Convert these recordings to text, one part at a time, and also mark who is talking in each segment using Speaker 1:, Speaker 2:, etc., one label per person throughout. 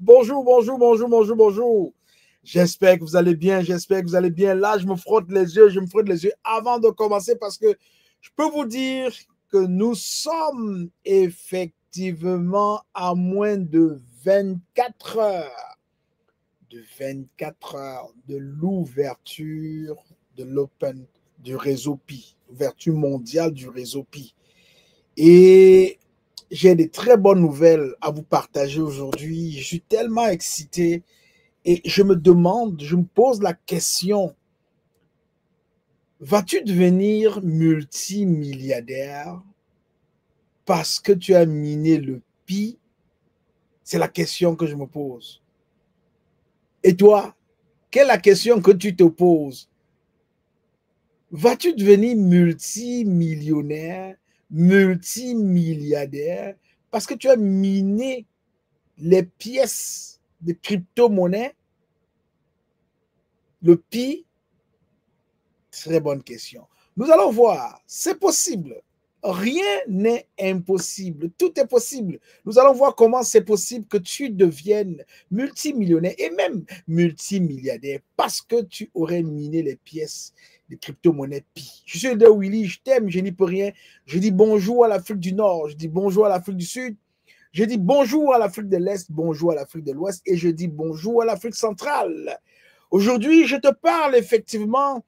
Speaker 1: Bonjour, bonjour, bonjour, bonjour, bonjour. J'espère que vous allez bien, j'espère que vous allez bien. Là, je me frotte les yeux, avant de commencer parce que je peux vous dire que nous sommes effectivement à moins de 24 heures, de l'ouverture de l'Open, du réseau Pi, l'ouverture mondiale du réseau Pi. Et j'ai des très bonnes nouvelles à vous partager aujourd'hui. Je suis tellement excité et je me pose la question, vas-tu devenir multimilliardaire parce que tu as miné le Pi? C'est la question que je me pose. Et toi, quelle est la question que tu te poses? Vas-tu devenir multimillionnaire, multimilliardaire parce que tu as miné les pièces de crypto-monnaie? Le Pi? Très bonne question. Nous allons voir, c'est possible. Rien n'est impossible. Tout est possible. Nous allons voir comment c'est possible que tu deviennes multimillionnaire et même multimilliardaire parce que tu aurais miné les pièces de crypto-monnaie Pi. Je suis de Willy, je t'aime, je n'y peux rien. Je dis bonjour à l'Afrique du Nord, je dis bonjour à l'Afrique du Sud, je dis bonjour à l'Afrique de l'Est, bonjour à l'Afrique de l'Ouest et je dis bonjour à l'Afrique centrale. Aujourd'hui, je te parle effectivement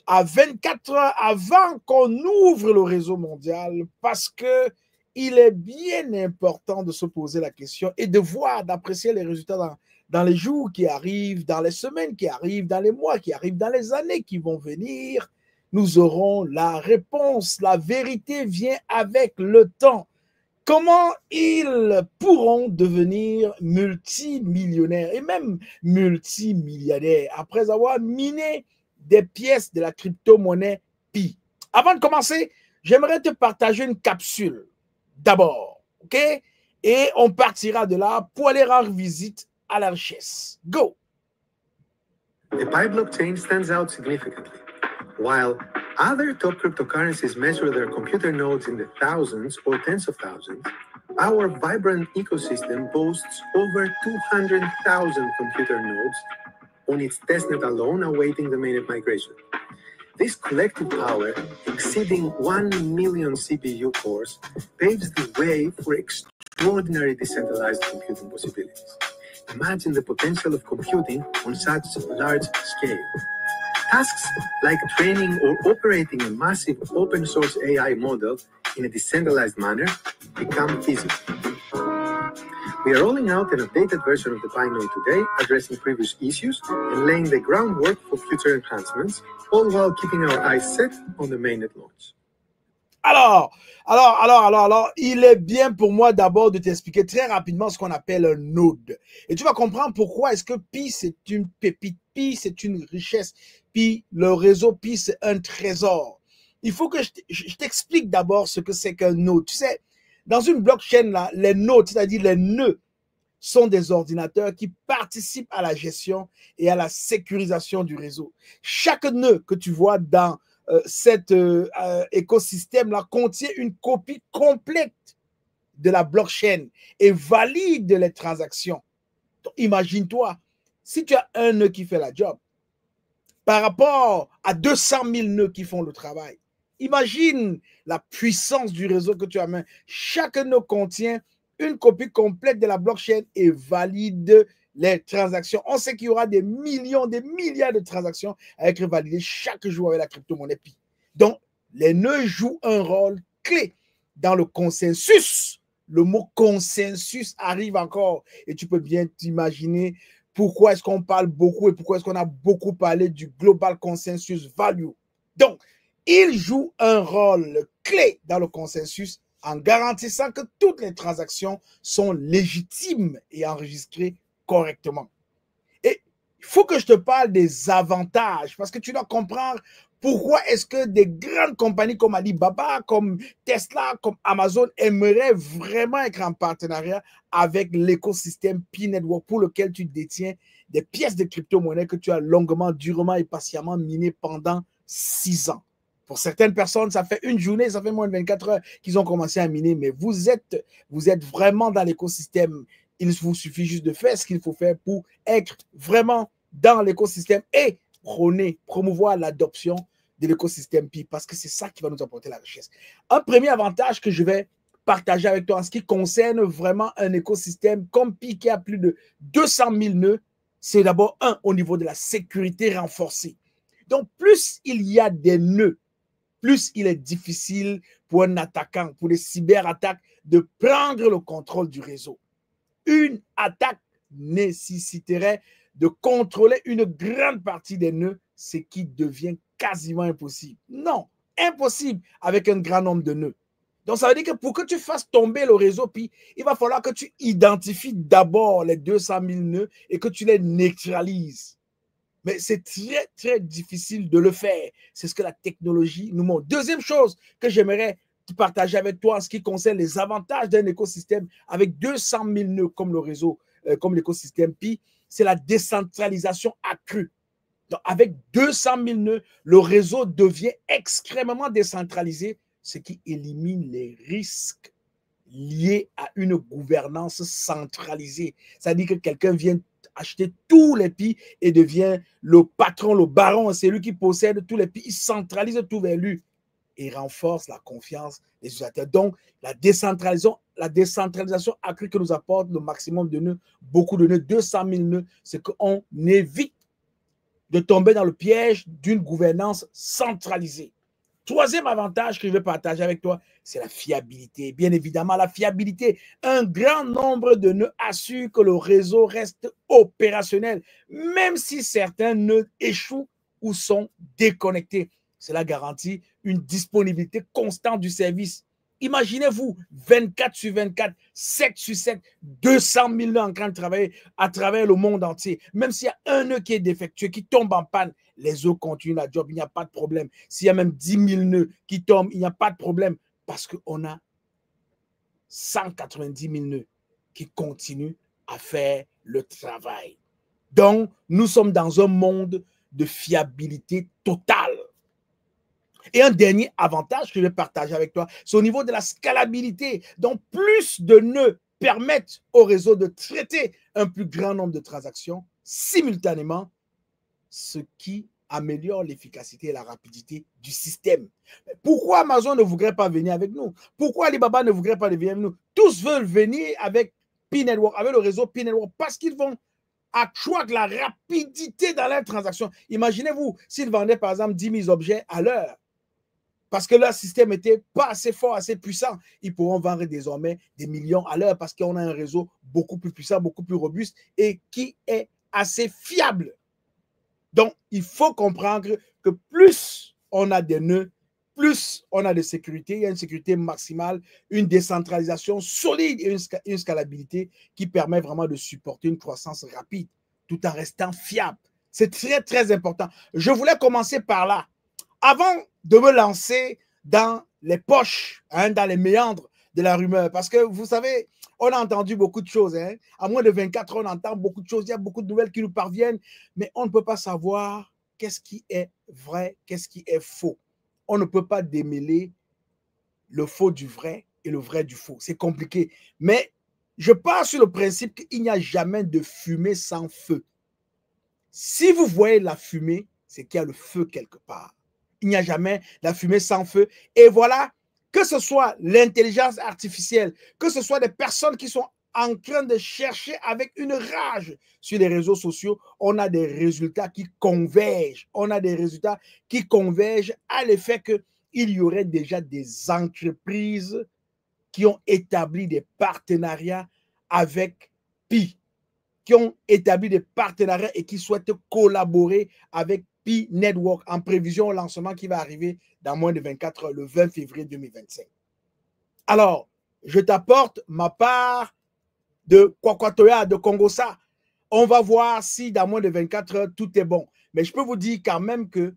Speaker 1: à 24 heures avant qu'on ouvre le réseau mondial parce que il est bien important de se poser la question et de voir, d'apprécier les résultats dans les jours qui arrivent, dans les semaines qui arrivent, dans les mois qui arrivent, dans les années qui vont venir. Nous aurons la réponse. La vérité vient avec le temps. Comment ils pourront devenir multimillionnaires et même multimilliardaires après avoir miné des pièces de la crypto-monnaie Pi? Avant de commencer, j'aimerais te partager une capsule d'abord, ok? Et on partira de là pour aller rendre visite à la richesse. Go!
Speaker 2: The Pi blockchain stands out significantly. While other top cryptocurrencies measure their computer nodes in the thousands or tens of thousands, our vibrant ecosystem boasts over 200,000 computer nodes on its testnet alone awaiting the mainnet migration. This collective power, exceeding 1 million CPU cores, paves the way for extraordinary decentralized computing possibilities. Imagine the potential of computing on such large scale. Tasks like training or operating a massive open source AI model in a decentralized manner become feasible. We are rolling out an updated version of the Pi node today, addressing previous issues and laying the groundwork for future enhancements, all while keeping our eyes set on the mainnet launch.
Speaker 1: Alors, il est bien pour moi d'abord de t'expliquer très rapidement ce qu'on appelle un node. Et tu vas comprendre pourquoi est-ce que Pi, c'est une pépite, Pi, c'est une richesse, Pi, le réseau Pi, c'est un trésor. Il faut que je t'explique d'abord ce que c'est qu'un node. Tu sais, dans une blockchain, là, les nodes, c'est-à-dire les nœuds, sont des ordinateurs qui participent à la gestion et à la sécurisation du réseau. Chaque nœud que tu vois dans cet écosystème-là contient une copie complète de la blockchain et valide les transactions. Imagine-toi, si tu as un nœud qui fait la job par rapport à 200 000 nœuds qui font le travail, imagine la puissance du réseau que tu as en main. Chaque nœud contient une copie complète de la blockchain et valide les transactions. On sait qu'il y aura des millions, des milliards de transactions à être validées chaque jour avec la crypto-monnaie Pi. Donc, les nœuds jouent un rôle clé dans le consensus. Le mot consensus arrive encore et tu peux bien t'imaginer pourquoi est-ce qu'on parle beaucoup et pourquoi est-ce qu'on a beaucoup parlé du Global Consensus Value. Donc, il joue un rôle clé dans le consensus en garantissant que toutes les transactions sont légitimes et enregistrées correctement. Et il faut que je te parle des avantages parce que tu dois comprendre pourquoi est-ce que des grandes compagnies comme Alibaba, comme Tesla, comme Amazon aimeraient vraiment être en partenariat avec l'écosystème Pi Network pour lequel tu détiens des pièces de crypto-monnaie que tu as longuement, durement et patiemment minées pendant 6 ans. Pour certaines personnes, ça fait une journée, ça fait moins de 24 heures qu'ils ont commencé à miner, mais vous êtes vraiment dans l'écosystème Il vous suffit juste de faire ce qu'il faut faire pour être vraiment dans l'écosystème et promouvoir l'adoption de l'écosystème Pi, parce que c'est ça qui va nous apporter la richesse. Un premier avantage que je vais partager avec toi en ce qui concerne vraiment un écosystème comme Pi qui a plus de 200 000 nœuds, c'est d'abord au niveau de la sécurité renforcée. Donc, plus il y a des nœuds, plus il est difficile pour un attaquant, pour les cyberattaques, de prendre le contrôle du réseau. Une attaque nécessiterait de contrôler une grande partie des nœuds, ce qui devient quasiment impossible. Non, impossible avec un grand nombre de nœuds. Donc, ça veut dire que pour que tu fasses tomber le réseau, puis il va falloir que tu identifies d'abord les 200 000 nœuds et que tu les neutralises. Mais c'est très, très difficile de le faire. C'est ce que la technologie nous montre. Deuxième chose que j'aimerais partager avec toi en ce qui concerne les avantages d'un écosystème avec 200 000 nœuds comme le réseau, comme l'écosystème Pi, c'est la décentralisation accrue. Donc, avec 200 000 nœuds, le réseau devient extrêmement décentralisé, ce qui élimine les risques liés à une gouvernance centralisée. C'est-à-dire que quelqu'un vient acheter tous les Pi et devient le patron, le baron, c'est lui qui possède tous les Pi, il centralise tout vers lui et renforce la confiance des utilisateurs. Donc, la décentralisation accrue que nous apporte le maximum de nœuds, beaucoup de nœuds, 200 000 nœuds, c'est qu'on évite de tomber dans le piège d'une gouvernance centralisée. Troisième avantage que je vais partager avec toi, c'est la fiabilité. Bien évidemment, la fiabilité. Un grand nombre de nœuds assure que le réseau reste opérationnel, même si certains nœuds échouent ou sont déconnectés. Cela garantit une disponibilité constante du service. Imaginez-vous 24 sur 24, 7 sur 7, 200 000 nœuds en train de travailler à travers le monde entier. Même s'il y a un nœud qui est défectueux, qui tombe en panne, les autres continuent la job, il n'y a pas de problème. S'il y a même 10 000 nœuds qui tombent, il n'y a pas de problème parce qu'on a 190 000 nœuds qui continuent à faire le travail. Donc, nous sommes dans un monde de fiabilité totale. Et un dernier avantage que je vais partager avec toi, c'est au niveau de la scalabilité. Donc, plus de nœuds permettent au réseau de traiter un plus grand nombre de transactions simultanément, ce qui améliore l'efficacité et la rapidité du système. Pourquoi Amazon ne voudrait pas venir avec nous? Pourquoi Alibaba ne voudrait pas venir avec nous? Tous veulent venir avec Pi Network, avec le réseau Pi Network, parce qu'ils vont accroître la rapidité dans leurs transactions. Imaginez-vous, s'ils vendaient par exemple 10 000 objets à l'heure, parce que leur système n'était pas assez fort, assez puissant, ils pourront vendre désormais des millions à l'heure parce qu'on a un réseau beaucoup plus puissant, beaucoup plus robuste et qui est assez fiable. Donc, il faut comprendre que plus on a des nœuds, plus on a de sécurité, il y a une sécurité maximale, une décentralisation solide et une scalabilité qui permet vraiment de supporter une croissance rapide tout en restant fiable. C'est très, très important. Je voulais commencer par là. Avant de me lancer dans les poches, dans les méandres de la rumeur, parce que vous savez, on a entendu beaucoup de choses. À moins de 24 heures, on entend beaucoup de choses. Il y a beaucoup de nouvelles qui nous parviennent, mais on ne peut pas savoir qu'est-ce qui est vrai, qu'est-ce qui est faux. On ne peut pas démêler le faux du vrai et le vrai du faux. C'est compliqué. Mais je pars sur le principe qu'il n'y a jamais de fumée sans feu. Si vous voyez la fumée, c'est qu'il y a le feu quelque part. Il n'y a jamais la fumée sans feu. Et voilà, que ce soit l'intelligence artificielle, que ce soit des personnes qui sont en train de chercher avec une rage sur les réseaux sociaux, on a des résultats qui convergent. On a des résultats qui convergent à l'effet qu'il y aurait déjà des entreprises qui ont établi des partenariats avec Pi, qui ont établi des partenariats et qui souhaitent collaborer avec Pi Network en prévision au lancement qui va arriver dans moins de 24 heures, le 20 février 2025. Alors, je t'apporte ma part de Kwakwatoya, de Congosa. On va voir si dans moins de 24 heures, tout est bon. Mais je peux vous dire quand même que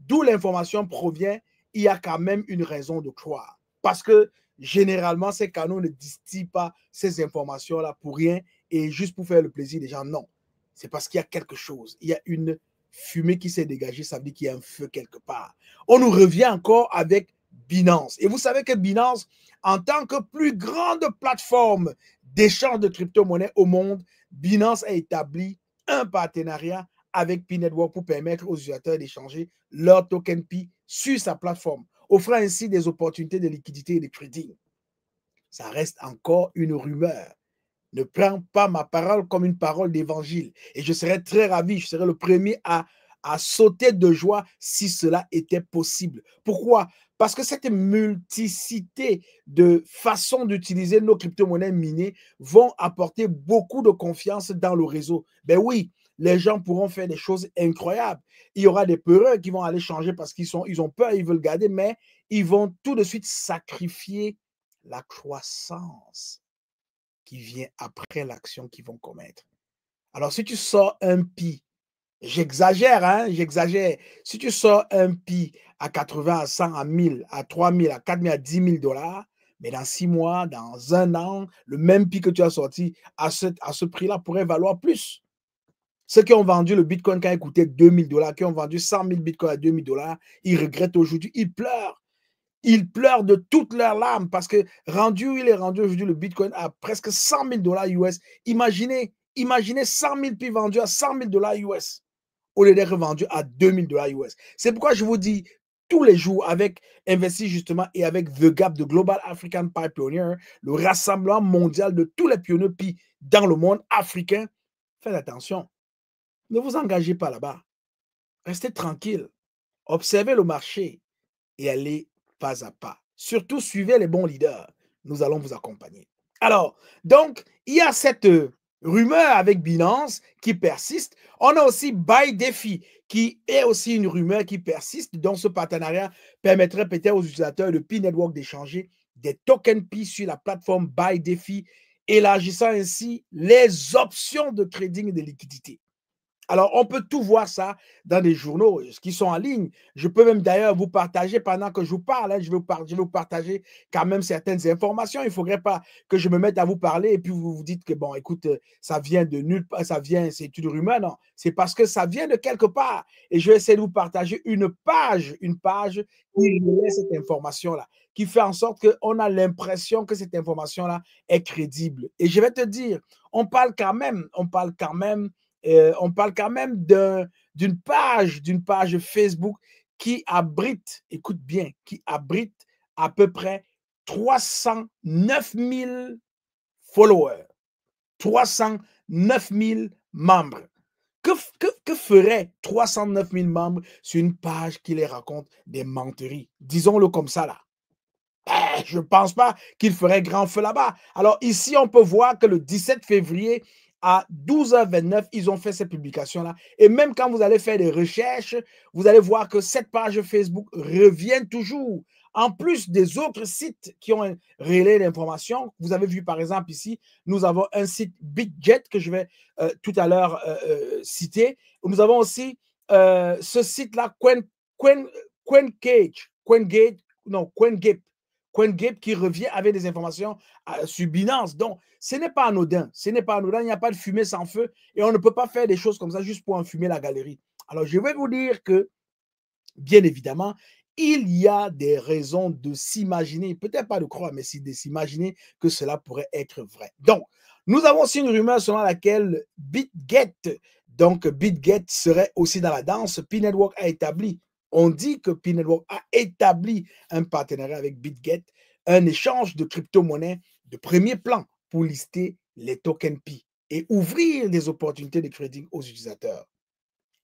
Speaker 1: d'où l'information provient, il y a quand même une raison de croire. Parce que généralement, ces canaux ne distillent pas ces informations-là pour rien et juste pour faire le plaisir des gens. Non, c'est parce qu'il y a quelque chose. Il y a une fumée qui s'est dégagée, ça veut dire qu'il y a un feu quelque part. On nous revient encore avec Binance. Et vous savez que Binance, en tant que plus grande plateforme d'échange de crypto-monnaies au monde, Binance a établi un partenariat avec Pi Network pour permettre aux utilisateurs d'échanger leur token Pi sur sa plateforme, offrant ainsi des opportunités de liquidité et de trading. Ça reste encore une rumeur. Ne prends pas ma parole comme une parole d'évangile. Et je serais très ravi, je serais le premier à sauter de joie si cela était possible. Pourquoi? Parce que cette multiplicité de façons d'utiliser nos crypto-monnaies minées vont apporter beaucoup de confiance dans le réseau. Ben oui, les gens pourront faire des choses incroyables. Il y aura des peureux qui vont aller changer parce ils ont peur, ils veulent garder, mais ils vont tout de suite sacrifier la croissance qui vient après l'action qu'ils vont commettre. Alors, si tu sors un Pi, j'exagère, hein, j'exagère. Si tu sors un Pi à 80, à 100, à 1000, à 3000, à 4000, à 10 000 $, mais dans 6 mois, dans un an, le même Pi que tu as sorti à ce prix-là pourrait valoir plus. Ceux qui ont vendu le Bitcoin quand il coûtait 2000 $, qui ont vendu 100 000 Bitcoin à 2000 $, ils regrettent aujourd'hui, ils pleurent. Ils pleurent de toutes leurs larmes parce que il est rendu aujourd'hui le Bitcoin à presque 100 000 $ US. Imaginez 100 000 Pi vendus à 100 000 $ US au lieu d'être vendus à 2000 $ US. C'est pourquoi je vous dis tous les jours avec Investi justement et avec The Gap de Global African Pi Pioneer, le rassemblement mondial de tous les pionniers Pi dans le monde africain, faites attention. Ne vous engagez pas là-bas. Restez tranquille. Observez le marché et allez pas à pas. Surtout, suivez les bons leaders. Nous allons vous accompagner. Alors, donc, il y a cette rumeur avec Binance qui persiste. On a aussi BuyDefi qui est aussi une rumeur qui persiste. Donc, ce partenariat permettrait peut-être aux utilisateurs de Pi Network d'échanger des tokens Pi sur la plateforme BuyDefi, élargissant ainsi les options de trading et de liquidité. Alors, on peut tout voir ça dans des journaux qui sont en ligne. Je peux même d'ailleurs vous partager pendant que je vous parle. Hein, je vais vous partager quand même certaines informations. Il ne faudrait pas que je me mette à vous parler et puis vous vous dites que, bon, écoute, ça vient de nulle part, c'est une rumeur. Non, c'est parce que ça vient de quelque part. Et je vais essayer de vous partager une page qui relaie cette information-là, qui fait en sorte qu'on a l'impression que cette information-là est crédible. Et je vais te dire, on parle quand même d'une page Facebook qui abrite, écoute bien, qui abrite à peu près 309 000 followers, 309 000 membres. Que ferait 309 000 membres sur une page qui les raconte des menteries? Disons-le comme ça là. Je ne pense pas qu'il ferait grand feu là-bas. Alors ici, on peut voir que le 17 février, à 12h29, ils ont fait cette publication-là. Et même quand vous allez faire des recherches, vous allez voir que cette page Facebook revient toujours. En plus des autres sites qui ont relayé l'information, vous avez vu par exemple ici, nous avons un site BitGet que je vais tout à l'heure citer. Nous avons aussi ce site-là, CoinGape qui revient avec des informations sur Binance. Donc, ce n'est pas anodin. Ce n'est pas anodin. Il n'y a pas de fumée sans feu. Et on ne peut pas faire des choses comme ça juste pour enfumer la galerie. Alors, je vais vous dire que, bien évidemment, il y a des raisons de s'imaginer, peut-être pas de croire, mais de s'imaginer que cela pourrait être vrai. Donc, nous avons aussi une rumeur selon laquelle BitGet serait aussi dans la danse. Pi Network a établi. On dit que Pi Network a établi un partenariat avec BitGet, un échange de crypto-monnaies de premier plan pour lister les tokens Pi et ouvrir des opportunités de trading aux utilisateurs.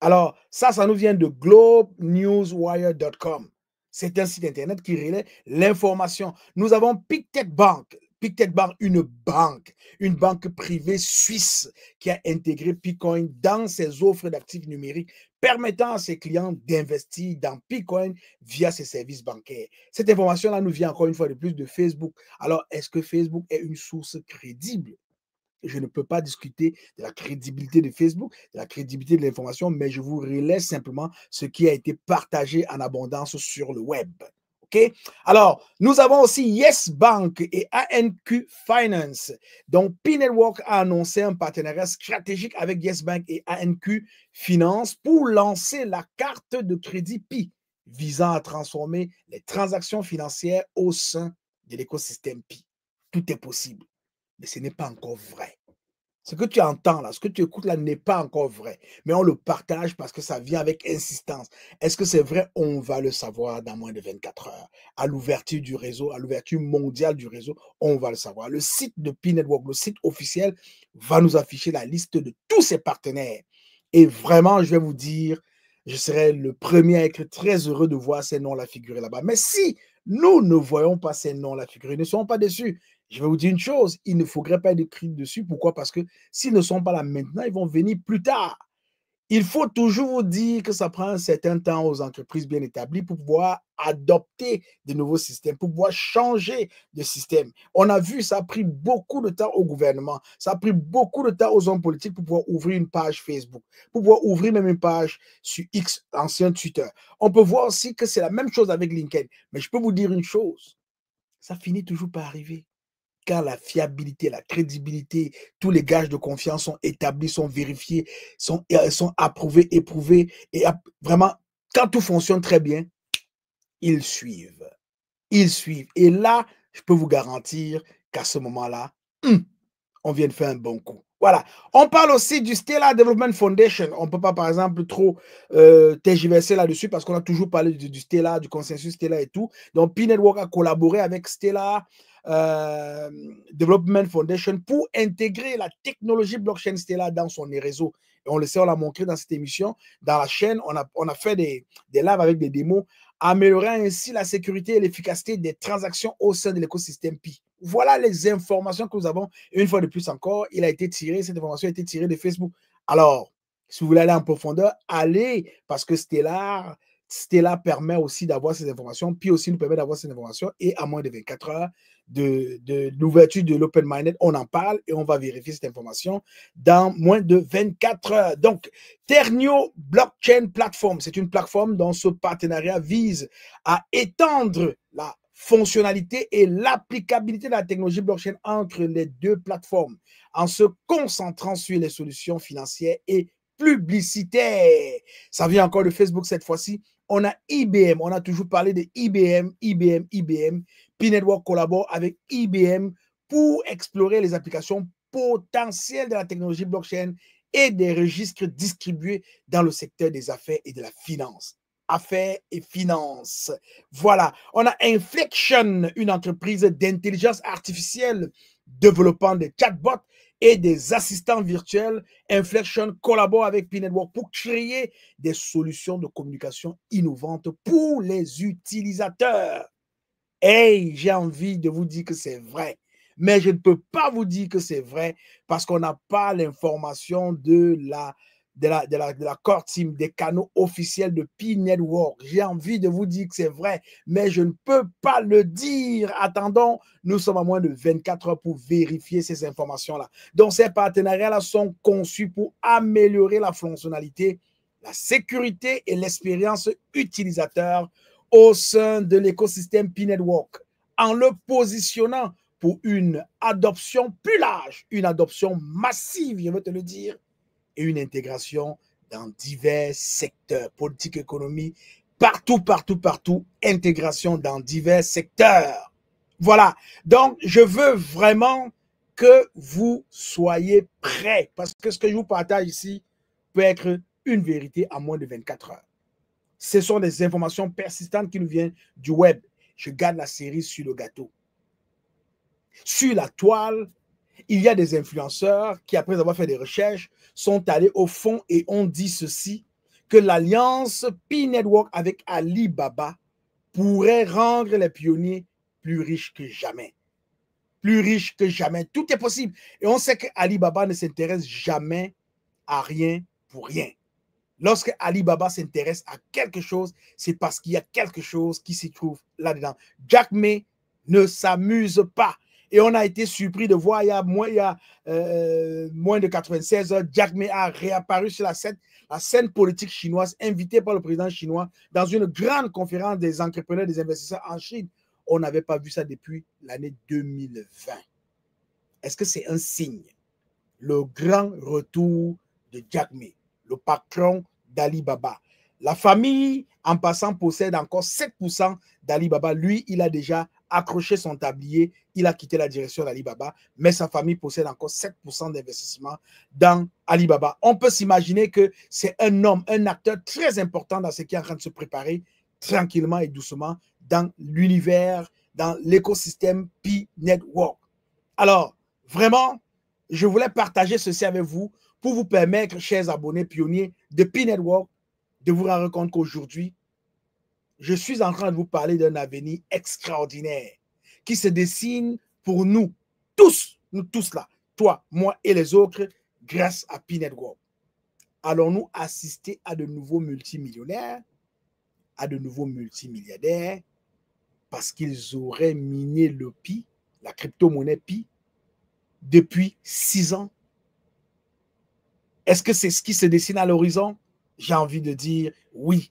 Speaker 1: Alors, ça nous vient de globnewswire.com. C'est un site internet qui relaie l'information. Nous avons Pictet Bank. Pictet Bank, une banque privée suisse qui a intégré Picoin dans ses offres d'actifs numériques, permettant à ses clients d'investir dans Picoin via ses services bancaires. Cette information-là nous vient encore une fois de plus de Facebook. Alors, est-ce que Facebook est une source crédible? Je ne peux pas discuter de la crédibilité de Facebook, de la crédibilité de l'information, mais je vous relève simplement ce qui a été partagé en abondance sur le web. OK? Alors, nous avons aussi Yes Bank et ANQ Finance. Donc, Pi Network a annoncé un partenariat stratégique avec Yes Bank et ANQ Finance pour lancer la carte de crédit Pi, visant à transformer les transactions financières au sein de l'écosystème Pi. Tout est possible. mais ce n'est pas encore vrai. Ce que tu entends là, ce que tu écoutes là n'est pas encore vrai. Mais on le partage parce que ça vient avec insistance. Est-ce que c'est vrai? On va le savoir dans moins de 24 heures. À l'ouverture du réseau, à l'ouverture mondiale du réseau, on va le savoir. Le site de P-Network, le site officiel, va nous afficher la liste de tous ses partenaires. Et vraiment, je vais vous dire, je serai le premier à être très heureux de voir ces noms là figurer là-bas. Mais si nous ne voyons pas ces noms là figurer, ne soyons pas déçus. Je vais vous dire une chose, il ne faudrait pas être écrit dessus. Pourquoi? Parce que s'ils ne sont pas là maintenant, ils vont venir plus tard. Il faut toujours vous dire que ça prend un certain temps aux entreprises bien établies pour pouvoir adopter de nouveaux systèmes, pour pouvoir changer de système. On a vu, ça a pris beaucoup de temps au gouvernement, ça a pris beaucoup de temps aux hommes politiques pour pouvoir ouvrir une page Facebook, pour pouvoir ouvrir même une page sur X, ancien Twitter. On peut voir aussi que c'est la même chose avec LinkedIn. Mais je peux vous dire une chose, ça finit toujours par arriver. Quand la fiabilité, la crédibilité, tous les gages de confiance sont établis, sont vérifiés, sont approuvés, éprouvés, et vraiment, quand tout fonctionne très bien, ils suivent. Ils suivent. Et là, je peux vous garantir qu'à ce moment-là, on vient de faire un bon coup. Voilà. On parle aussi du Stellar Development Foundation. On ne peut pas, par exemple, trop tergiverser là-dessus parce qu'on a toujours parlé du Stellar, du consensus Stellar et tout. Donc, P-Network a collaboré avec Stellar Development Foundation pour intégrer la technologie blockchain Stellar dans son réseau. Et on le sait, on l'a montré dans cette émission. Dans la chaîne, on a fait des lives avec des démos, améliorant ainsi la sécurité et l'efficacité des transactions au sein de l'écosystème Pi. Voilà les informations que nous avons. Et une fois de plus encore, cette information a été tirée de Facebook. Alors, si vous voulez aller en profondeur, allez, parce que Stellar permet aussi d'avoir ces informations, puis aussi nous permet d'avoir ces informations, et à moins de 24 heures de l'ouverture de l'Open Mainnet, on en parle et on va vérifier cette information dans moins de 24 heures. Donc, Ternio Blockchain Platform, c'est une plateforme dont ce partenariat vise à étendre la fonctionnalité et l'applicabilité de la technologie blockchain entre les deux plateformes en se concentrant sur les solutions financières et publicitaires. Ça vient encore de Facebook cette fois-ci. On a IBM, on a toujours parlé de IBM. P-Network collabore avec IBM pour explorer les applications potentielles de la technologie blockchain et des registres distribués dans le secteur des affaires et de la finance. Affaires et finances. Voilà. On a Inflection, une entreprise d'intelligence artificielle développant des chatbots et des assistants virtuels. Inflection collabore avec P-Network pour créer des solutions de communication innovantes pour les utilisateurs. Hey, j'ai envie de vous dire que c'est vrai, mais je ne peux pas vous dire que c'est vrai parce qu'on n'a pas l'information de la core team, des canaux officiels de P-Network. J'ai envie de vous dire que c'est vrai, mais je ne peux pas le dire. Attendons, nous sommes à moins de 24 heures pour vérifier ces informations-là. Donc, ces partenariats-là sont conçus pour améliorer la fonctionnalité, la sécurité et l'expérience utilisateur au sein de l'écosystème P-Network, en le positionnant pour une adoption plus large, une adoption massive, je veux te le dire, et une intégration dans divers secteurs, politique, économie, partout, intégration dans divers secteurs. Voilà, donc je veux vraiment que vous soyez prêts, parce que ce que je vous partage ici peut être une vérité en moins de 24 heures. Ce sont des informations persistantes qui nous viennent du web. Je garde la cerise sur le gâteau. Sur la toile, il y a des influenceurs qui, après avoir fait des recherches, sont allés au fond et ont dit ceci, que l'alliance P-Network avec Alibaba pourrait rendre les pionniers plus riches que jamais. Plus riches que jamais. Tout est possible. Et on sait que Alibaba ne s'intéresse jamais à rien pour rien. Lorsque Alibaba s'intéresse à quelque chose, c'est parce qu'il y a quelque chose qui s'y trouve là-dedans. Jack Ma ne s'amuse pas. Et on a été surpris de voir il y a moins de 96 heures, Jack Ma a réapparu sur la scène politique chinoise, invité par le président chinois dans une grande conférence des entrepreneurs, des investisseurs en Chine. On n'avait pas vu ça depuis l'année 2020. Est-ce que c'est un signe? Le grand retour de Jack Ma, le patron d'Alibaba. La famille, en passant, possède encore 7% d'Alibaba. Lui, il a déjà accroché son tablier, il a quitté la direction d'Alibaba, mais sa famille possède encore 7% d'investissement dans Alibaba. On peut s'imaginer que c'est un homme, un acteur très important dans ce qui est en train de se préparer tranquillement et doucement dans l'univers, dans l'écosystème Pi Network. Alors, vraiment, je voulais partager ceci avec vous pour vous permettre, chers abonnés pionniers de Pi Network, de vous rendre compte qu'aujourd'hui, je suis en train de vous parler d'un avenir extraordinaire qui se dessine pour nous tous là, toi, moi et les autres, grâce à Pi Network. Allons-nous assister à de nouveaux multimillionnaires, à de nouveaux multimilliardaires, parce qu'ils auraient miné le Pi, la crypto-monnaie Pi, depuis 6 ans? Est-ce que c'est ce qui se dessine à l'horizon? J'ai envie de dire oui.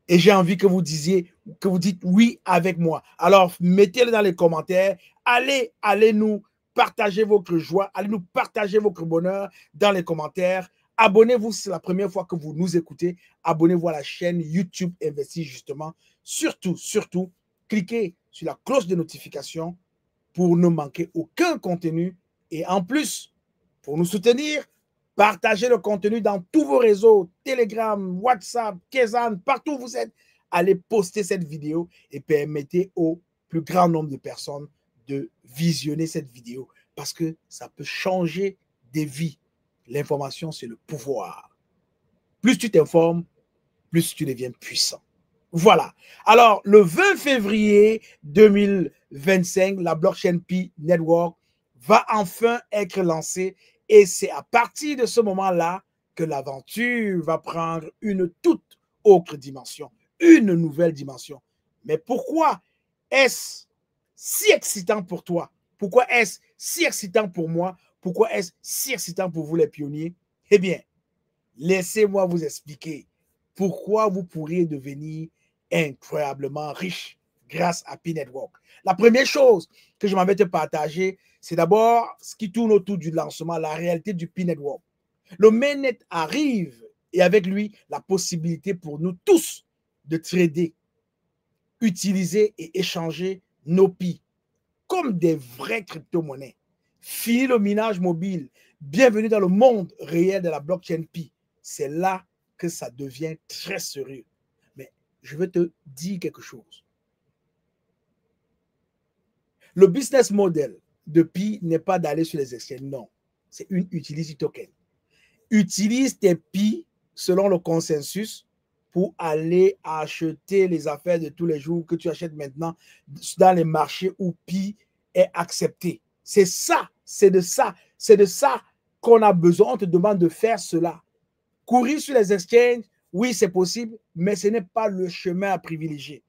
Speaker 1: Et j'ai envie que vous disiez, que vous dites oui avec moi. Alors, mettez-le dans les commentaires. Allez nous partager votre joie. Allez nous partager votre bonheur dans les commentaires. Abonnez-vous si c'est la première fois que vous nous écoutez. Abonnez-vous à la chaîne YouTube Investi, justement. Surtout, cliquez sur la cloche de notification pour ne manquer aucun contenu. Et en plus, pour nous soutenir, partagez le contenu dans tous vos réseaux, Telegram, WhatsApp, Kezan, partout où vous êtes. Allez poster cette vidéo et permettez au plus grand nombre de personnes de visionner cette vidéo parce que ça peut changer des vies. L'information, c'est le pouvoir. Plus tu t'informes, plus tu deviens puissant. Voilà. Alors, le 20 février 2025, la blockchain Pi Network va enfin être lancée. Et c'est à partir de ce moment-là que l'aventure va prendre une toute autre dimension, une nouvelle dimension. Mais pourquoi est-ce si excitant pour toi? Pourquoi est-ce si excitant pour moi? Pourquoi est-ce si excitant pour vous les pionniers? Eh bien, laissez-moi vous expliquer pourquoi vous pourriez devenir incroyablement riche grâce à Pi Network. La première chose que je m'en vais te partager, c'est d'abord ce qui tourne autour du lancement, la réalité du Pi Network. Le mainnet arrive et avec lui, la possibilité pour nous tous de trader, utiliser et échanger nos Pi comme des vraies crypto-monnaies. Fini le minage mobile. Bienvenue dans le monde réel de la blockchain Pi. C'est là que ça devient très sérieux. Mais je veux te dire quelque chose. Le business model de Pi n'est pas d'aller sur les exchanges, non. C'est une utility token. Utilise tes Pi selon le consensus pour aller acheter les affaires de tous les jours que tu achètes maintenant dans les marchés où Pi est accepté. C'est ça, c'est de ça qu'on a besoin. On te demande de faire cela. Courir sur les exchanges, oui, c'est possible, mais ce n'est pas le chemin à privilégier.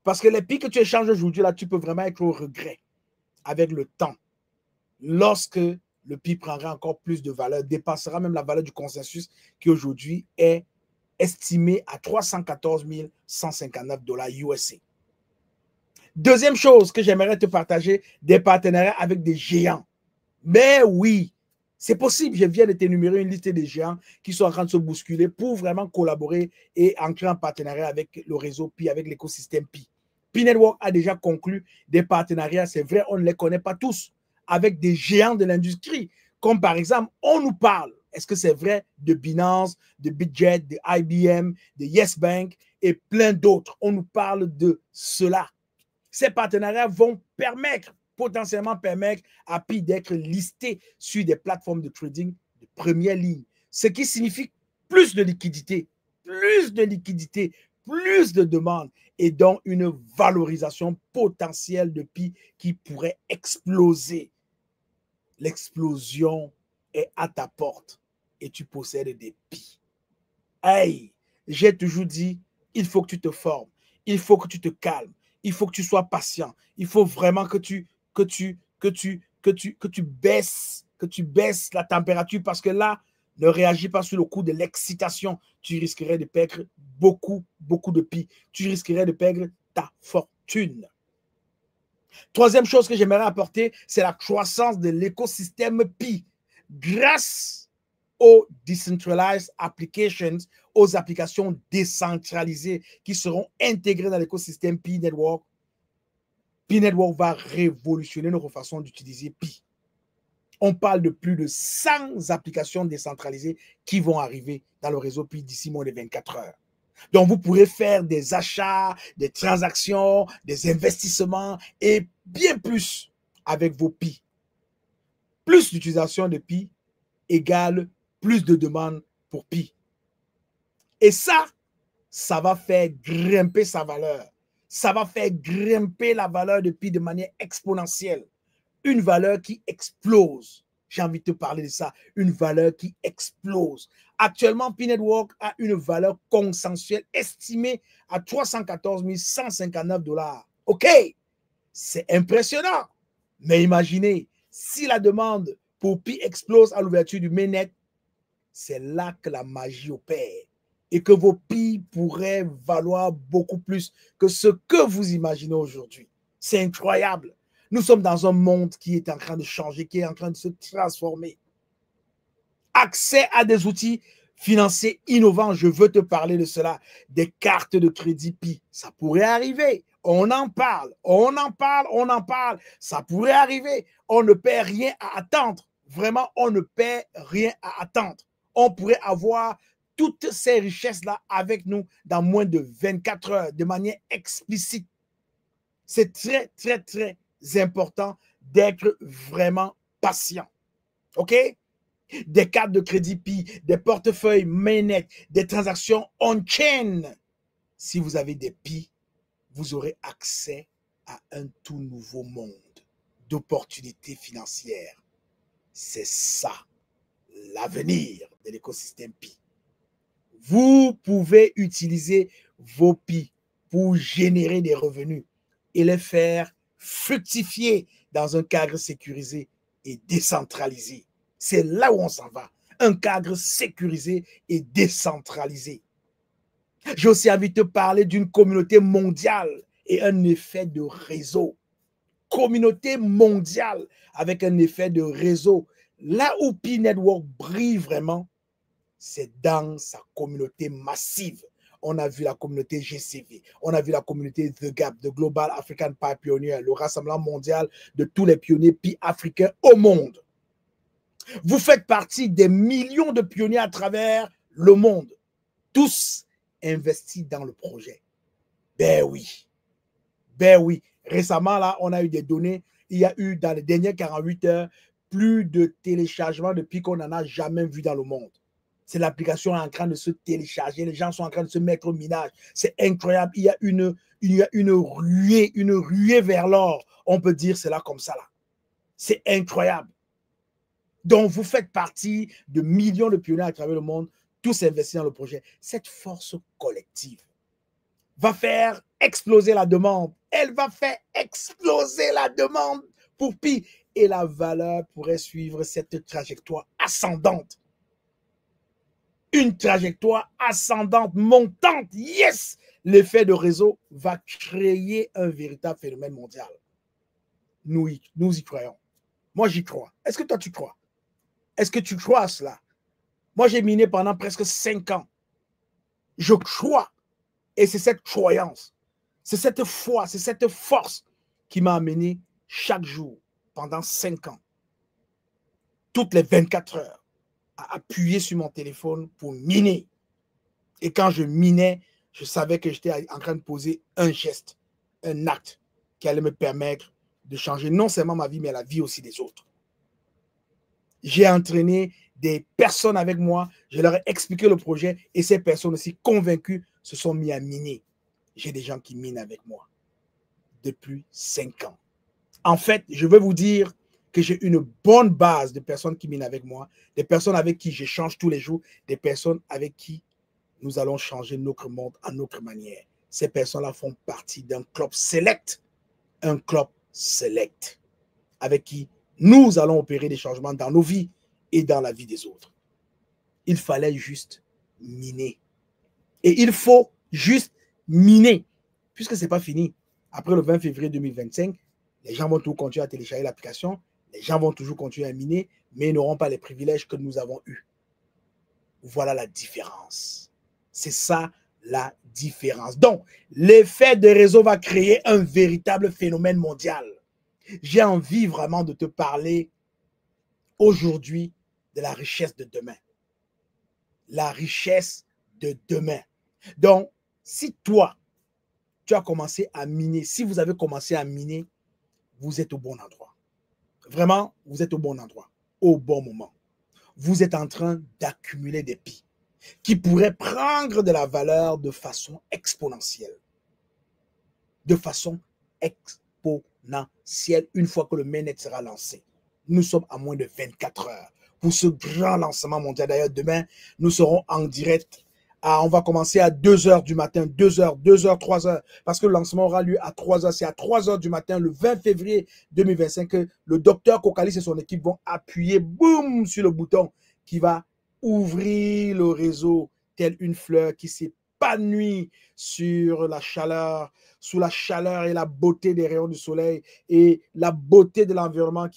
Speaker 1: Parce que les Pi que tu échanges aujourd'hui, là, tu peux vraiment être au regret avec le temps. Lorsque le Pi prendra encore plus de valeur, dépassera même la valeur du consensus qui aujourd'hui est estimé à 314 159 $ USA. Deuxième chose que j'aimerais te partager, des partenariats avec des géants. Mais oui, c'est possible. Je viens de t'énumérer une liste des géants qui sont en train de se bousculer pour vraiment collaborer et entrer en partenariat avec le réseau Pi, avec l'écosystème Pi. Pi Network a déjà conclu des partenariats, c'est vrai, on ne les connaît pas tous, avec des géants de l'industrie, comme par exemple, on nous parle, est-ce que c'est vrai, de Binance, de Bitget, de IBM, de Yes Bank et plein d'autres. On nous parle de cela. Ces partenariats vont potentiellement permettre à Pi d'être listé sur des plateformes de trading de première ligne, ce qui signifie plus de liquidité, plus de demandes et donc une valorisation potentielle de Pi qui pourrait exploser. L'explosion est à ta porte et tu possèdes des Pi. Hey, j'ai toujours dit, il faut que tu te formes, il faut que tu te calmes, il faut que tu sois patient, il faut vraiment que tu baisses la température parce que là, ne réagis pas sous le coup de l'excitation. Tu risquerais de perdre beaucoup de Pi. Tu risquerais de perdre ta fortune. Troisième chose que j'aimerais apporter, c'est la croissance de l'écosystème Pi. Grâce aux decentralized applications, aux applications décentralisées qui seront intégrées dans l'écosystème Pi Network, Pi Network va révolutionner notre façon d'utiliser Pi. On parle de plus de 100 applications décentralisées qui vont arriver dans le réseau Pi d'ici moins de 24 heures. Donc, vous pourrez faire des achats, des transactions, des investissements et bien plus avec vos Pi. Plus d'utilisation de Pi égale plus de demandes pour Pi. Et ça va faire grimper sa valeur. Ça va faire grimper la valeur de Pi de manière exponentielle. Une valeur qui explose. J'ai envie de te parler de ça. Une valeur qui explose. Actuellement, Pi Network a une valeur consensuelle estimée à 314 159 $. OK, c'est impressionnant. Mais imaginez, si la demande pour Pi explose à l'ouverture du mainnet, c'est là que la magie opère et que vos Pi pourraient valoir beaucoup plus que ce que vous imaginez aujourd'hui. C'est incroyable. Nous sommes dans un monde qui est en train de changer, qui est en train de se transformer. Accès à des outils financiers innovants, je veux te parler de cela. Des cartes de crédit Pi, ça pourrait arriver. On en parle, on en parle, on en parle. Ça pourrait arriver. On ne perd rien à attendre. Vraiment, on ne perd rien à attendre. On pourrait avoir toutes ces richesses-là avec nous dans moins de 24 heures, de manière explicite. C'est très, très, très important d'être vraiment patient. OK? Des cartes de crédit Pi, des portefeuilles mainnet, des transactions on-chain. Si vous avez des Pi, vous aurez accès à un tout nouveau monde d'opportunités financières. C'est ça, l'avenir de l'écosystème Pi. Vous pouvez utiliser vos Pi pour générer des revenus et les faire fructifier dans un cadre sécurisé et décentralisé. C'est là où on s'en va. Un cadre sécurisé et décentralisé. J'ai aussi envie de te parler d'une communauté mondiale et un effet de réseau. Communauté mondiale avec un effet de réseau. Là où Pi Network brille vraiment, c'est dans sa communauté massive. On a vu la communauté GCV, on a vu la communauté The Gap, The Global African Pi Pioneer, le rassemblement mondial de tous les pionniers Pi africains au monde. Vous faites partie des millions de pionniers à travers le monde, tous investis dans le projet. Ben oui. Récemment, là, on a eu des données. Il y a eu, dans les dernières 48 heures, plus de téléchargements de Pi qu'on n'en a jamais vu dans le monde. C'est l'application en train de se télécharger. Les gens sont en train de se mettre au minage. C'est incroyable. Il y a une ruée vers l'or. On peut dire cela comme ça, là. C'est incroyable. Donc, vous faites partie de millions de pionniers à travers le monde, tous investis dans le projet. Cette force collective va faire exploser la demande. Elle va faire exploser la demande pour Pi. Et la valeur pourrait suivre cette trajectoire ascendante. Une trajectoire ascendante, montante. Yes! L'effet de réseau va créer un véritable phénomène mondial. Nous y croyons. Moi, j'y crois. Est-ce que toi, tu crois? Est-ce que tu crois à cela? Moi, j'ai miné pendant presque 5 ans. Je crois. Et c'est cette croyance, c'est cette foi, c'est cette force qui m'a amené chaque jour, pendant 5 ans, toutes les 24 heures, à appuyer sur mon téléphone pour miner. Et quand je minais, je savais que j'étais en train de poser un geste, un acte qui allait me permettre de changer non seulement ma vie, mais la vie aussi des autres. J'ai entraîné des personnes avec moi, je leur ai expliqué le projet et ces personnes aussi convaincues se sont mis à miner. J'ai des gens qui minent avec moi depuis 5 ans. En fait, je veux vous dire que j'ai une bonne base de personnes qui minent avec moi, des personnes avec qui j'échange tous les jours, des personnes avec qui nous allons changer notre monde à notre manière. Ces personnes-là font partie d'un club select, avec qui nous allons opérer des changements dans nos vies et dans la vie des autres. Il fallait juste miner. Et il faut juste miner, puisque ce n'est pas fini. Après le 20 février 2025, les gens vont toujours continuer à télécharger l'application, les gens vont toujours continuer à miner, mais ils n'auront pas les privilèges que nous avons eus. Voilà la différence. C'est ça la différence. Donc, l'effet de réseau va créer un véritable phénomène mondial. J'ai envie vraiment de te parler aujourd'hui de la richesse de demain. La richesse de demain. Donc, si toi, tu as commencé à miner, si vous avez commencé à miner, vous êtes au bon endroit. Vraiment, vous êtes au bon endroit, au bon moment. Vous êtes en train d'accumuler des pis qui pourraient prendre de la valeur de façon exponentielle. De façon exponentielle une fois que le mainnet sera lancé. Nous sommes à moins de 24 heures pour ce grand lancement mondial. D'ailleurs, demain, nous serons en direct. On va commencer à 2 heures du matin, 2 heures, 3 heures, parce que le lancement aura lieu à 3 heures. C'est à 3 heures du matin, le 20 février 2025, que le docteur Kokalis et son équipe vont appuyer, boum, sur le bouton qui va ouvrir le réseau, telle une fleur qui s'épanouit sur la chaleur, sous la chaleur et la beauté des rayons du soleil et la beauté de l'environnement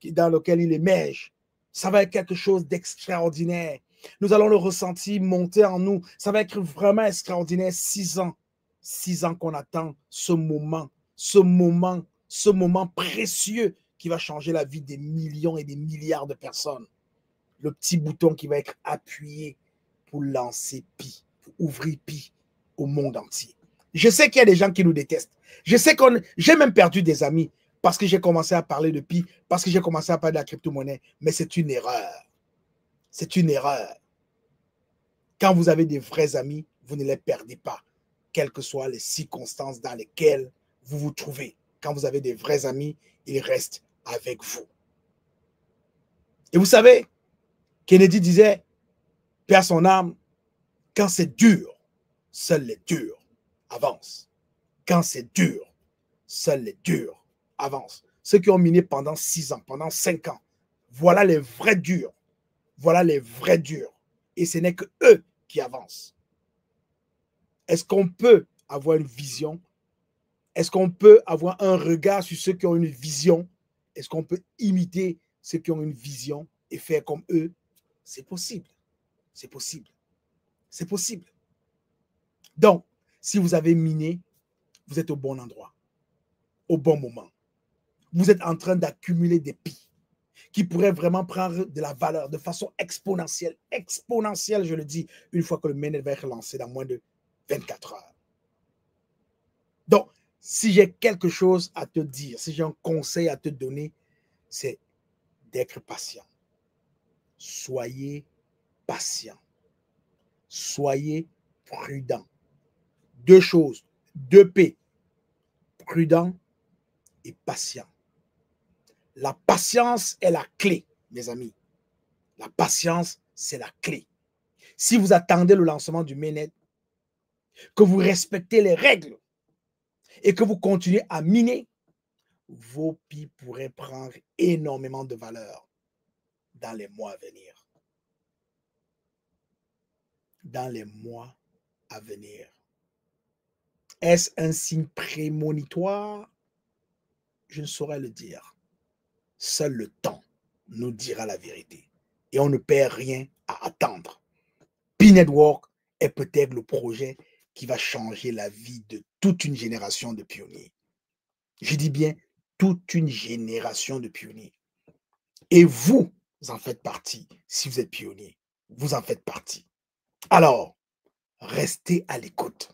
Speaker 1: dans lequel il émerge. Ça va être quelque chose d'extraordinaire. Nous allons le ressentir monter en nous. Ça va être vraiment extraordinaire. 6 ans. 6 ans qu'on attend ce moment précieux qui va changer la vie des millions et des milliards de personnes. Le petit bouton qui va être appuyé pour lancer Pi, pour ouvrir Pi au monde entier. Je sais qu'il y a des gens qui nous détestent. Je sais j'ai même perdu des amis parce que j'ai commencé à parler de Pi, parce que j'ai commencé à parler de la crypto-monnaie. Mais c'est une erreur. C'est une erreur. Quand vous avez des vrais amis, vous ne les perdez pas, quelles que soient les circonstances dans lesquelles vous vous trouvez. Quand vous avez des vrais amis, ils restent avec vous. Et vous savez, Kennedy disait, paix à son âme, quand c'est dur, seuls les durs avancent. Quand c'est dur, seuls les durs avancent. Ceux qui ont miné pendant 6 ans, pendant 5 ans, voilà les vrais durs. Voilà les vrais durs. Et ce n'est que eux qui avancent. Est-ce qu'on peut avoir une vision? Est-ce qu'on peut avoir un regard sur ceux qui ont une vision? Est-ce qu'on peut imiter ceux qui ont une vision et faire comme eux? C'est possible. C'est possible. C'est possible. Donc, si vous avez miné, vous êtes au bon endroit, au bon moment. Vous êtes en train d'accumuler des pis qui pourraient vraiment prendre de la valeur de façon exponentielle. Exponentielle, je le dis, une fois que le mainnet va être lancé dans moins de 24 heures. Donc, si j'ai quelque chose à te dire, si j'ai un conseil à te donner, c'est d'être patient. Soyez patient. Soyez prudent. 2 choses, 2 P. Prudent et patient. La patience est la clé, mes amis. La patience, c'est la clé. Si vous attendez le lancement du mainnet, que vous respectez les règles et que vous continuez à miner, vos pis pourraient prendre énormément de valeur dans les mois à venir. Dans les mois à venir. Est-ce un signe prémonitoire? Je ne saurais le dire. Seul le temps nous dira la vérité. Et on ne perd rien à attendre. Pi Network est peut-être le projet qui va changer la vie de toute une génération de pionniers. Je dis bien toute une génération de pionniers. Et vous en faites partie. Si vous êtes pionnier, vous en faites partie. Alors, restez à l'écoute.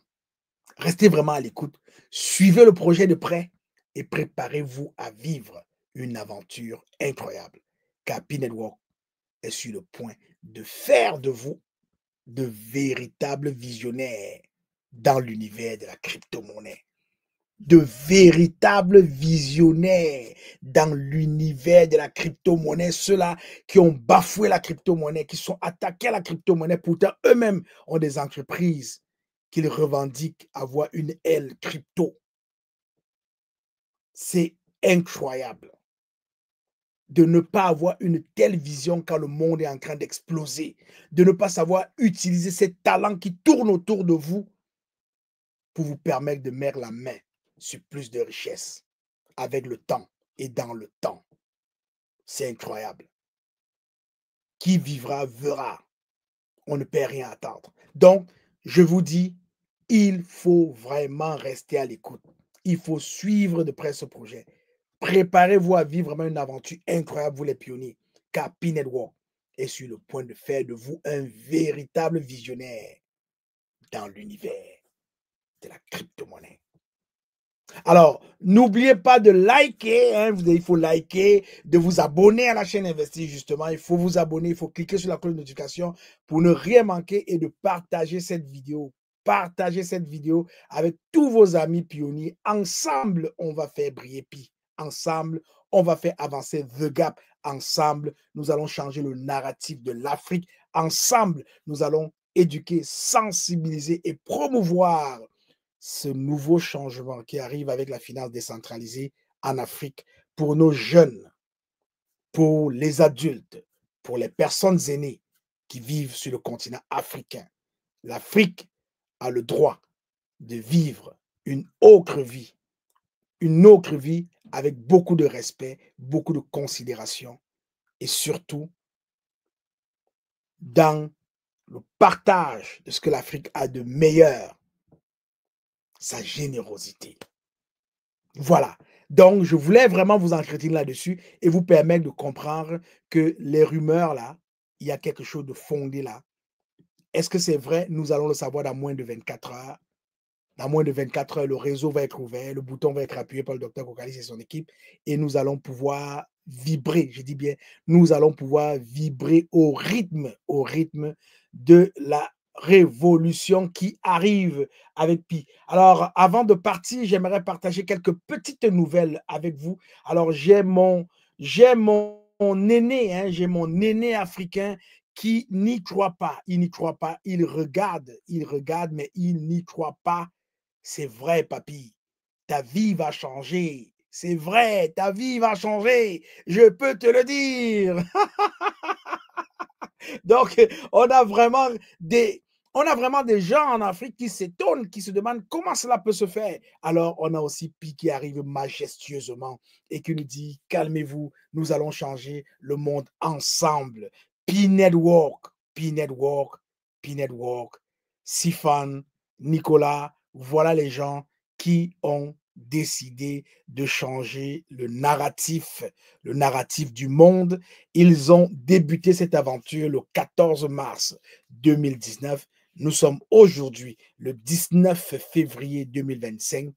Speaker 1: Restez vraiment à l'écoute. Suivez le projet de près et préparez-vous à vivre une aventure incroyable. Car Pi Network est sur le point de faire de vous de véritables visionnaires dans l'univers de la crypto-monnaie. De véritables visionnaires dans l'univers de la crypto-monnaie. Ceux-là qui ont bafoué la crypto-monnaie, qui sont attaqués à la crypto-monnaie, pourtant eux-mêmes ont des entreprises qu'ils revendiquent avoir une aile crypto. C'est incroyable de ne pas avoir une telle vision quand le monde est en train d'exploser, de ne pas savoir utiliser ces talents qui tournent autour de vous pour vous permettre de mettre la main sur plus de richesses avec le temps et dans le temps. C'est incroyable. Qui vivra verra. On ne peut rien attendre. Donc, je vous dis Il faut vraiment rester à l'écoute. Il faut suivre de près ce projet. Préparez-vous à vivre vraiment une aventure incroyable, vous les pionniers, car P-Network est sur le point de faire de vous un véritable visionnaire dans l'univers de la crypto-monnaie. Alors, n'oubliez pas de liker, hein, il faut liker, de vous abonner à la chaîne Investir, justement. Il faut vous abonner, il faut cliquer sur la cloche de notification pour ne rien manquer et de partager cette vidéo. Partagez cette vidéo avec tous vos amis pionniers. Ensemble, on va faire briller Pi. Ensemble, on va faire avancer The Gap. Ensemble, nous allons changer le narratif de l'Afrique. Ensemble, nous allons éduquer, sensibiliser et promouvoir ce nouveau changement qui arrive avec la finance décentralisée en Afrique pour nos jeunes, pour les adultes, pour les personnes aînées qui vivent sur le continent africain. L'Afrique a le droit de vivre une autre vie avec beaucoup de respect, beaucoup de considération et surtout dans le partage de ce que l'Afrique a de meilleur, sa générosité. Voilà. Donc, je voulais vraiment vous entretenir là-dessus et vous permettre de comprendre que les rumeurs là, il y a quelque chose de fondé là. Est-ce que c'est vrai? Nous allons le savoir dans moins de 24 heures. Dans moins de 24 heures, le réseau va être ouvert, le bouton va être appuyé par le docteur Kokalis et son équipe et nous allons pouvoir vibrer, je dis bien, nous allons pouvoir vibrer au rythme de la révolution qui arrive avec Pi. Alors, avant de partir, j'aimerais partager quelques petites nouvelles avec vous. Alors, j'ai mon aîné, hein, j'ai mon aîné africain qui n'y croit pas. Il n'y croit pas. Il regarde, mais il n'y croit pas. C'est vrai, papy. Ta vie va changer. C'est vrai, ta vie va changer. Je peux te le dire. Donc, on a vraiment des gens en Afrique qui s'étonnent, qui se demandent comment cela peut se faire. Alors, on a aussi Pi qui arrive majestueusement et qui nous dit, calmez-vous, nous allons changer le monde ensemble. Pi Network, Sifan, Nicolas, voilà les gens qui ont décidé de changer le narratif du monde. Ils ont débuté cette aventure le 14 mars 2019. Nous sommes aujourd'hui le 19 février 2025.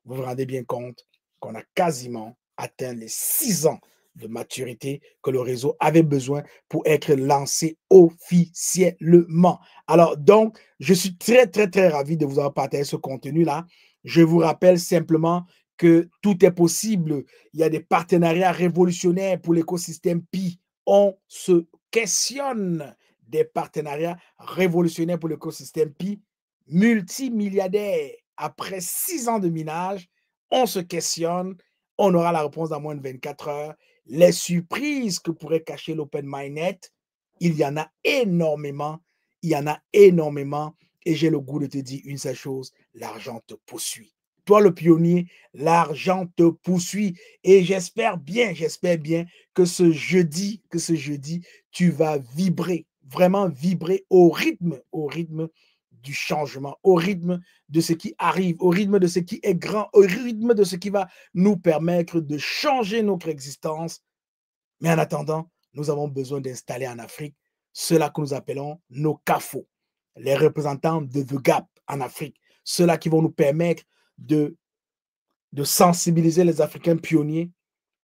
Speaker 1: Vous vous rendez bien compte qu'on a quasiment atteint les 6 ans de maturité que le réseau avait besoin pour être lancé officiellement. Alors donc, je suis très, très, très ravi de vous avoir partagé ce contenu-là. Je vous rappelle simplement que tout est possible. Il y a des partenariats révolutionnaires pour l'écosystème Pi. On se questionne des partenariats révolutionnaires pour l'écosystème Pi, multimilliardaires. Après 6 ans de minage, on se questionne. On aura la réponse dans moins de 24 heures. Les surprises que pourrait cacher l'Open Mainnet, il y en a énormément. Et j'ai le goût de te dire une seule chose, l'argent te poursuit. Toi, le pionnier, l'argent te poursuit. Et j'espère bien que ce jeudi, tu vas vibrer, vraiment vibrer au rythme du changement, au rythme de ce qui arrive, au rythme de ce qui est grand, au rythme de ce qui va nous permettre de changer notre existence. Mais en attendant, nous avons besoin d'installer en Afrique ceux-là que nous appelons nos CAFO, les représentants de The Gap en Afrique, ceux-là qui vont nous permettre de sensibiliser les Africains pionniers,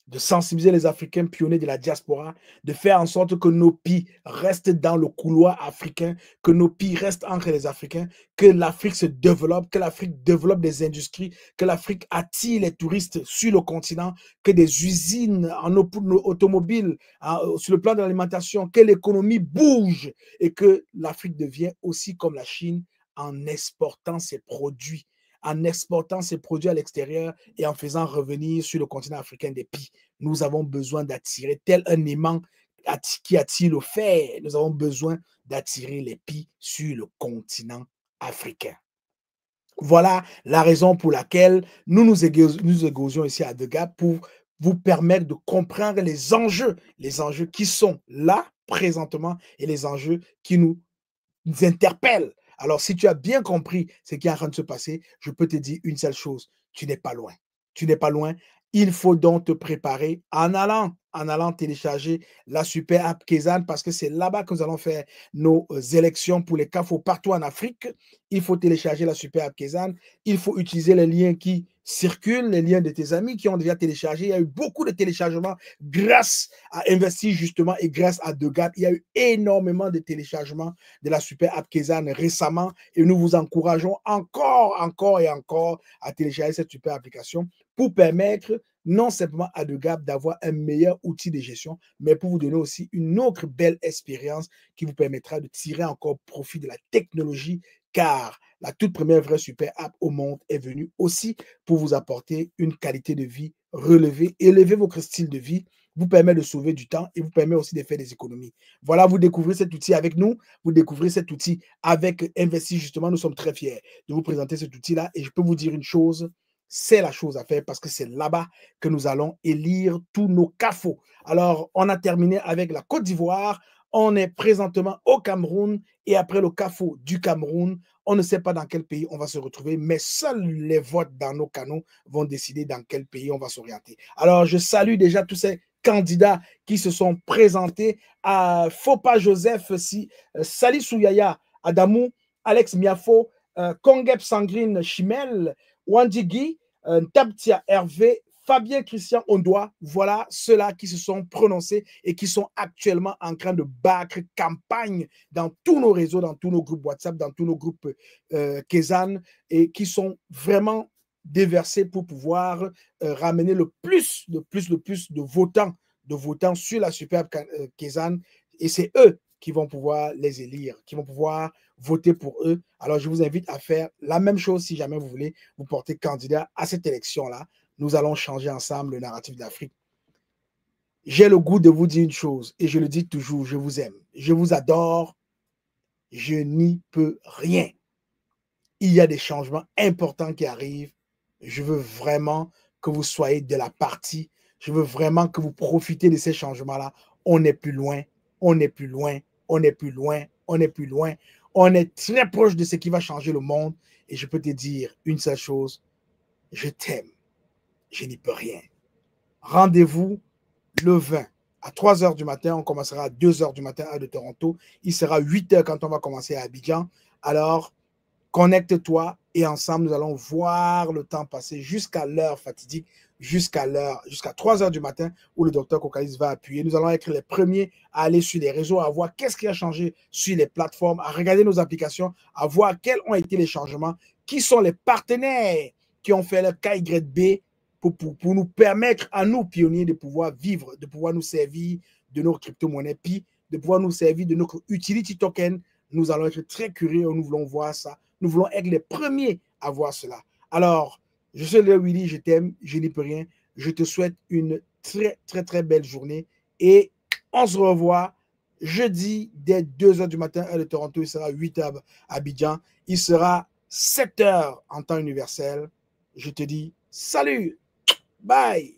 Speaker 1: de la diaspora, de faire en sorte que nos Pi restent dans le couloir africain, que nos Pi restent entre les Africains, que l'Afrique se développe, que l'Afrique développe des industries, que l'Afrique attire les touristes sur le continent, que des usines en automobile, sur le plan de l'alimentation, que l'économie bouge et que l'Afrique devienne aussi comme la Chine en exportant ses produits à l'extérieur et en faisant revenir sur le continent africain des Pi. Nous avons besoin d'attirer, tel un aimant qui attire le fer, nous avons besoin d'attirer les Pi sur le continent africain. Voilà la raison pour laquelle nous égosions ici à The Gap pour vous permettre de comprendre les enjeux qui sont là présentement et les enjeux qui nous interpellent. Alors, si tu as bien compris ce qui est en train de se passer, je peux te dire une seule chose, tu n'es pas loin. Tu n'es pas loin. Il faut donc te préparer en allant télécharger la super app Kezan parce que c'est là-bas que nous allons faire nos élections pour les CAFO partout en Afrique. Il faut télécharger la super app Kezan. Il faut utiliser les liens qui circulent, les liens de tes amis qui ont déjà téléchargé. Il y a eu beaucoup de téléchargements grâce à Investir justement et grâce à DeGap. Il y a eu énormément de téléchargements de la super app Kezan récemment et nous vous encourageons encore et encore à télécharger cette super application pour permettre non simplement à DeGap d'avoir un meilleur outil de gestion, mais pour vous donner aussi une autre belle expérience qui vous permettra de tirer encore profit de la technologie, car la toute première vraie super app au monde est venue aussi pour vous apporter une qualité de vie relevée, élever votre style de vie, vous permet de sauver du temps et vous permet aussi de faire des économies. Voilà, vous découvrez cet outil avec nous, vous découvrez cet outil avec Investir justement. Nous sommes très fiers de vous présenter cet outil-là et je peux vous dire une chose, c'est la chose à faire parce que c'est là-bas que nous allons élire tous nos CAFO. Alors, on a terminé avec la Côte d'Ivoire, on est présentement au Cameroun et après le CAFO du Cameroun, on ne sait pas dans quel pays on va se retrouver, mais seuls les votes dans nos canaux vont décider dans quel pays on va s'orienter. Alors, je salue déjà tous ces candidats qui se sont présentés à Fopa Joseph, Sali Souyaya, Adamou, Alex Miafo, Kongep Sangrine Chimel, Wandigi, Tabtia Hervé, Fabien Christian Ondoa, voilà ceux-là qui se sont prononcés et qui sont actuellement en train de battre campagne dans tous nos réseaux, dans tous nos groupes WhatsApp, dans tous nos groupes Kezan et qui sont vraiment déversés pour pouvoir ramener le plus de votants sur la superbe Kezan et c'est eux qui vont pouvoir les élire, qui vont pouvoir voter pour eux. Alors, je vous invite à faire la même chose si jamais vous voulez vous porter candidat à cette élection-là. Nous allons changer ensemble le narratif d'Afrique. J'ai le goût de vous dire une chose, et je le dis toujours, je vous aime, je vous adore, je n'y peux rien. Il y a des changements importants qui arrivent. Je veux vraiment que vous soyez de la partie. Je veux vraiment que vous profitez de ces changements-là. On est plus loin, on est plus loin, on est plus loin, on est plus loin. On est très proche de ce qui va changer le monde. Et je peux te dire une seule chose, je t'aime. Je n'y peux rien. Rendez-vous le 20 à 3 h du matin. On commencera à 2 h du matin à de Toronto. Il sera 8 h quand on va commencer à Abidjan. Alors, connecte-toi et ensemble, nous allons voir le temps passer jusqu'à l'heure fatidique, jusqu'à 3 h du matin où le docteur Kokalis va appuyer. Nous allons être les premiers à aller sur les réseaux, à voir qu'est-ce qui a changé sur les plateformes, à regarder nos applications, à voir quels ont été les changements, qui sont les partenaires qui ont fait le KYB pour nous permettre à nous, pionniers, de pouvoir vivre, de pouvoir nous servir de nos crypto-monnaies, puis de pouvoir nous servir de notre utility token. Nous allons être très curieux, nous voulons voir ça. Nous voulons être les premiers à voir cela. Alors, je suis Léo Willy, je t'aime, je n'y peux rien. Je te souhaite une très belle journée et on se revoit jeudi dès 2 h du matin, heure de Toronto. Il sera 8 h à Abidjan. Il sera 7 h en temps universel. Je te dis salut, bye.